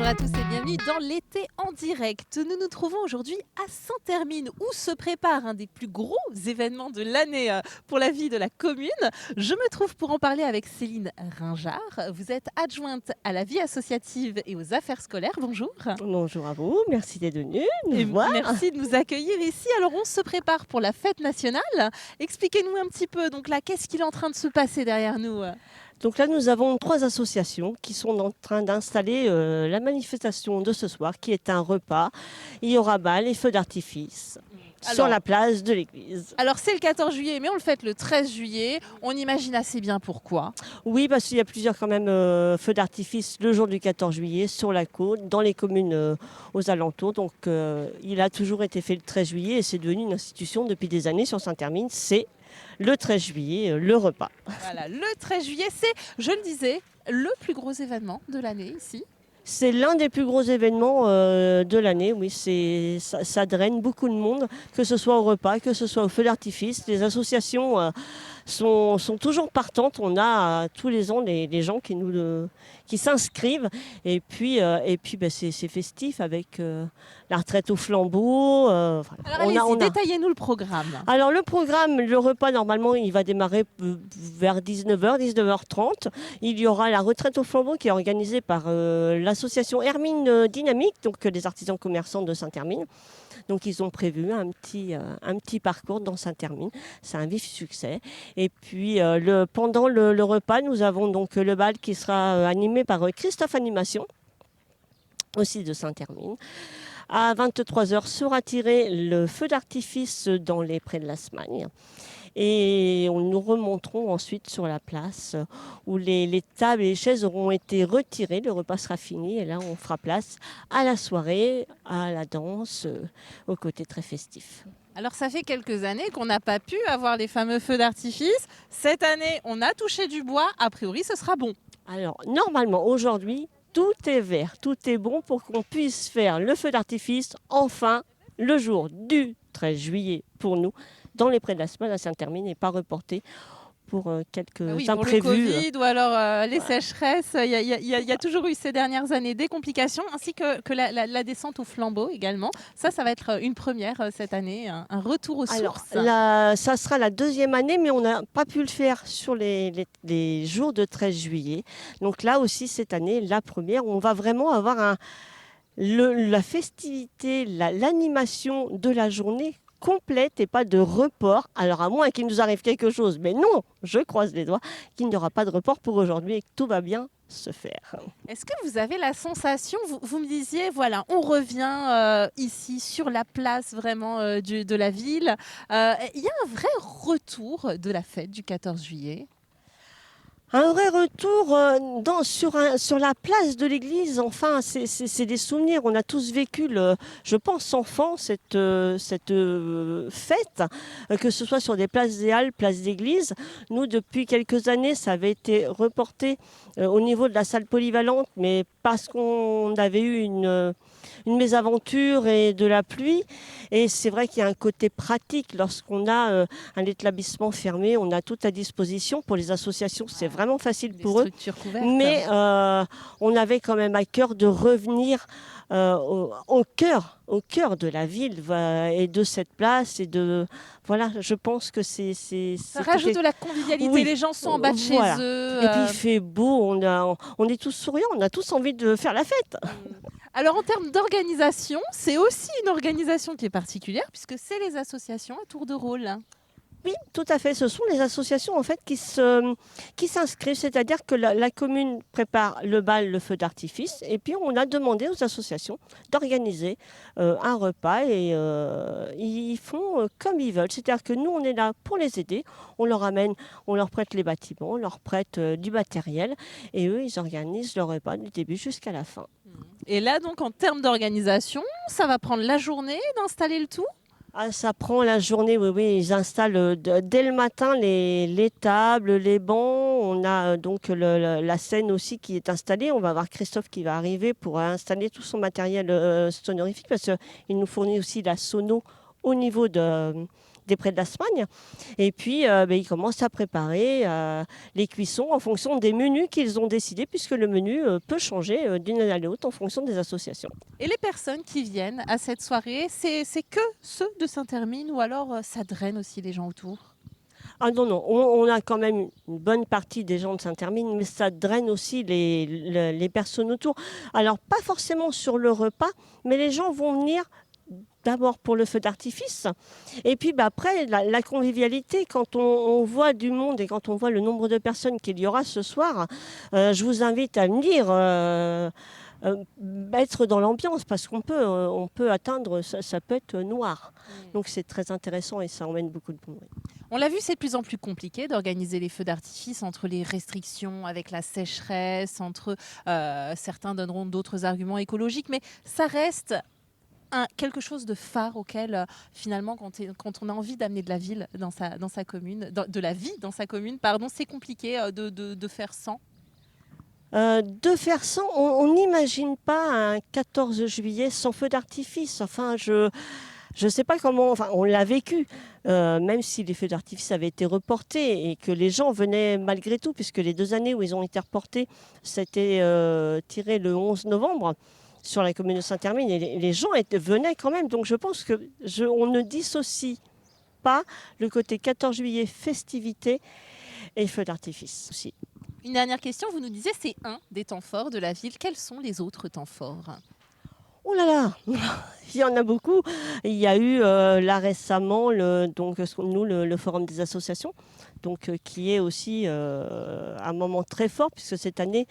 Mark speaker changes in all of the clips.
Speaker 1: à tous et bienvenue dans l'été en direct. Nous nous trouvons aujourd'hui à Saint-Hermine où se prépare un des plus gros événements de l'année pour la vie de la commune. Je me trouve pour en parler avec Céline Ringard. Vous êtes adjointe à la vie associative et aux affaires scolaires. Bonjour.
Speaker 2: Bonjour à vous, merci d'être venu nous
Speaker 1: Et
Speaker 2: voir.
Speaker 1: merci de nous accueillir ici. Alors on se prépare pour la fête nationale. Expliquez-nous un petit peu, donc là, qu'est-ce qu'il est en train de se passer derrière nous?
Speaker 2: Donc là, nous avons 3 associations qui sont en train d'installer la manifestation de ce soir, qui est un repas. Il y aura bal et feux d'artifice sur la place de l'église.
Speaker 1: Alors c'est le 14 juillet, mais on le fête le 13 juillet. On imagine assez bien pourquoi.
Speaker 2: Oui, parce qu'il y a plusieurs quand même feux d'artifice le jour du 14 juillet sur la côte, dans les communes aux alentours. Donc il a toujours été fait le 13 juillet et c'est devenu une institution depuis des années sur Saint-Hermine. C'est le 13 juillet, le repas.
Speaker 1: Voilà, le 13 juillet, c'est, je le disais, le plus gros événement de l'année ici.
Speaker 2: C'est l'un des plus gros événements de l'année, oui, ça draine beaucoup de monde, que ce soit au repas, que ce soit au feu d'artifice. Les associations sont toujours partantes. On a tous les ans les gens qui s'inscrivent. Et puis c'est festif avec la retraite au flambeau.
Speaker 1: Alors allez-y, détaillez-nous le programme.
Speaker 2: Alors le programme, le repas, normalement, il va démarrer vers 19h, 19h30. Il y aura la retraite au flambeau qui est organisée par l'association Hermine Dynamique, donc les artisans commerçants de Saint-Hermine. Donc ils ont prévu un petit parcours dans Saint-Hermine. C'est un vif succès. Et puis pendant le repas, nous avons donc le bal qui sera animé par Christophe Animation, aussi de Saint-Hermine. À 23h sera tiré le feu d'artifice dans les prés de la Smagne. Et nous remonterons ensuite sur la place où les tables et les chaises auront été retirées. Le repas sera fini et là on fera place à la soirée, à la danse, au côté très festif.
Speaker 1: Alors ça fait quelques années qu'on n'a pas pu avoir les fameux feux d'artifice. Cette année, on a touché du bois. A priori, ce sera bon.
Speaker 2: Alors normalement aujourd'hui, tout est vert, tout est bon pour qu'on puisse faire le feu d'artifice enfin le jour du 13 juillet pour nous dans les prés de la Smagne à Saint-Hermine et pas reporté pour quelques imprévus.
Speaker 1: Pour le Covid ou alors les sécheresses. Il y a toujours eu ces dernières années des complications, ainsi que la descente au flambeau également. Ça va être une première cette année, un retour aux sources.
Speaker 2: Ça sera la deuxième année, mais on n'a pas pu le faire sur les jours de 13 juillet. Donc là aussi, cette année, la première, on va vraiment avoir la festivité, l'animation de la journée complète et pas de report. Alors à moins qu'il nous arrive quelque chose, mais non, je croise les doigts, qu'il n'y aura pas de report pour aujourd'hui et que tout va bien se faire.
Speaker 1: Est-ce que vous avez la sensation, vous me disiez, voilà, on revient ici sur la place vraiment de la ville. Il y a un vrai retour de la fête du 14 juillet.
Speaker 2: Un vrai retour sur la place de l'église, enfin, c'est des souvenirs. On a tous vécu, je pense, enfant, cette fête, que ce soit sur des places des Halles, places d'église. Nous, depuis quelques années, ça avait été reporté au niveau de la salle polyvalente, mais parce qu'on avait eu une mésaventure et de la pluie. Et c'est vrai qu'il y a un côté pratique lorsqu'on a un établissement fermé, on a tout à disposition pour les associations, c'est vraiment facile pour eux. Mais on avait quand même à cœur de revenir au cœur de la ville et de cette place et de voilà, je pense que c'est
Speaker 1: ça rajoute de la convivialité. Oui. Les gens sont en bas de chez eux.
Speaker 2: Et puis il fait beau, on est tous souriants, on a tous envie de faire la fête.
Speaker 1: Alors en termes d'organisation, c'est aussi une organisation qui est particulière puisque c'est les associations à tour de rôle.
Speaker 2: Oui, tout à fait. Ce sont les associations en fait qui s'inscrivent, c'est-à-dire que la commune prépare le bal, le feu d'artifice, et puis on a demandé aux associations d'organiser un repas et ils font comme ils veulent. C'est-à-dire que nous, on est là pour les aider. On leur prête les bâtiments, on leur prête du matériel, et eux, ils organisent le repas du début jusqu'à la fin.
Speaker 1: Et là, donc, en termes d'organisation, ça va prendre la journée d'installer le tout ?
Speaker 2: Ça prend la journée, oui. Ils installent dès le matin les tables, les bancs. On a donc la scène aussi qui est installée. On va avoir Christophe qui va arriver pour installer tout son matériel sonorifique parce qu'il nous fournit aussi la sono au niveau de des prés de la Smagne. Et puis, ils commencent à préparer les cuissons en fonction des menus qu'ils ont décidés, puisque le menu peut changer d'une année à l'autre en fonction des associations.
Speaker 1: Et les personnes qui viennent à cette soirée, c'est que ceux de Saint-Hermine ou alors ça draine aussi les gens autour?
Speaker 2: Ah non, non, on a quand même une bonne partie des gens de Saint-Hermine, mais ça draine aussi les personnes autour. Alors, pas forcément sur le repas, mais les gens vont venir d'abord pour le feu d'artifice. Et puis après, la convivialité, quand on voit du monde et quand on voit le nombre de personnes qu'il y aura ce soir, je vous invite à venir être dans l'ambiance parce on peut atteindre, ça peut être noir. Donc c'est très intéressant et ça emmène beaucoup de monde.
Speaker 1: On l'a vu, c'est de plus en plus compliqué d'organiser les feux d'artifice entre les restrictions, avec la sécheresse, entre certains donneront d'autres arguments écologiques, mais ça reste quelque chose de phare auquel finalement quand on a envie d'amener de la ville dans sa commune, de la vie dans sa commune, pardon, c'est compliqué de faire sans.
Speaker 2: De faire sans, on n'imagine pas un 14 juillet sans feu d'artifice. Enfin, je ne sais pas comment, enfin, on l'a vécu, même si les feux d'artifice avaient été reportés et que les gens venaient malgré tout, puisque les 2 années où ils ont été reportés, c'était tiré le 11 novembre sur la commune de Saint-Hermine et les gens venaient quand même. Donc je pense qu'on ne dissocie pas le côté 14 juillet festivité et feux d'artifice aussi.
Speaker 1: Une dernière question, vous nous disiez c'est un des temps forts de la ville. Quels sont les autres temps forts ?
Speaker 2: Oh là là, il y en a beaucoup. Il y a eu là récemment le forum des associations, qui est aussi un moment très fort puisque cette année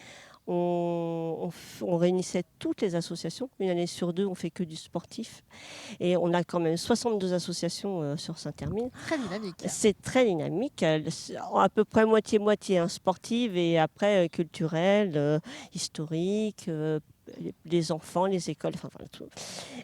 Speaker 2: on réunissait toutes les associations. Une année sur 2, on fait que du sportif et on a quand même 62 associations sur Saint-Hermine.
Speaker 1: Très dynamique.
Speaker 2: C'est très dynamique, à peu près moitié-moitié sportive et après culturelle, historique. Les enfants, les écoles, enfin tout.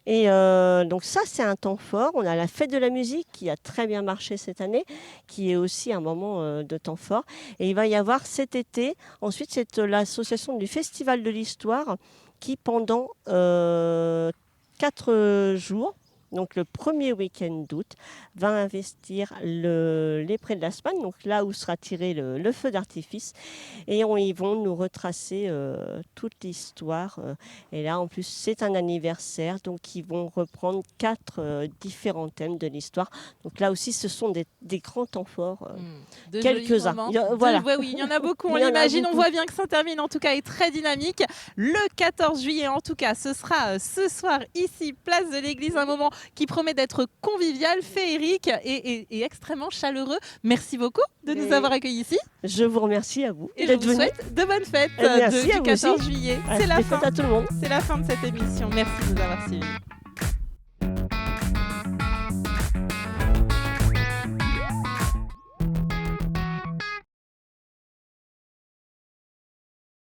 Speaker 2: Et donc ça, c'est un temps fort. On a la fête de la musique qui a très bien marché cette année, qui est aussi un moment de temps fort. Et il va y avoir cet été, ensuite, c'est l'association du Festival de l'Histoire qui, pendant 4 jours, donc le premier week-end d'août, va investir les prés de la Smagne, donc là où sera tiré le feu d'artifice. Et ils vont nous retracer toute l'histoire. Et là, en plus, c'est un anniversaire, donc ils vont reprendre 4 différents thèmes de l'histoire. Donc là aussi, ce sont des grands temps forts. Quelques-uns.
Speaker 1: Voilà. Oui, il y en a beaucoup, on l'imagine. On voit bien que Saint-Hermine, en tout cas, est très dynamique. Le 14 juillet, en tout cas, ce sera ce soir, ici, place de l'église, un moment qui promet d'être convivial, féerique et extrêmement chaleureux. Merci beaucoup de nous avoir accueillis ici.
Speaker 2: Je vous remercie à vous.
Speaker 1: Et je vous souhaite de bonnes fêtes du 14 juillet.
Speaker 2: C'est la fin. À tout le monde.
Speaker 1: C'est la fin de cette émission. Merci de nous avoir suivis.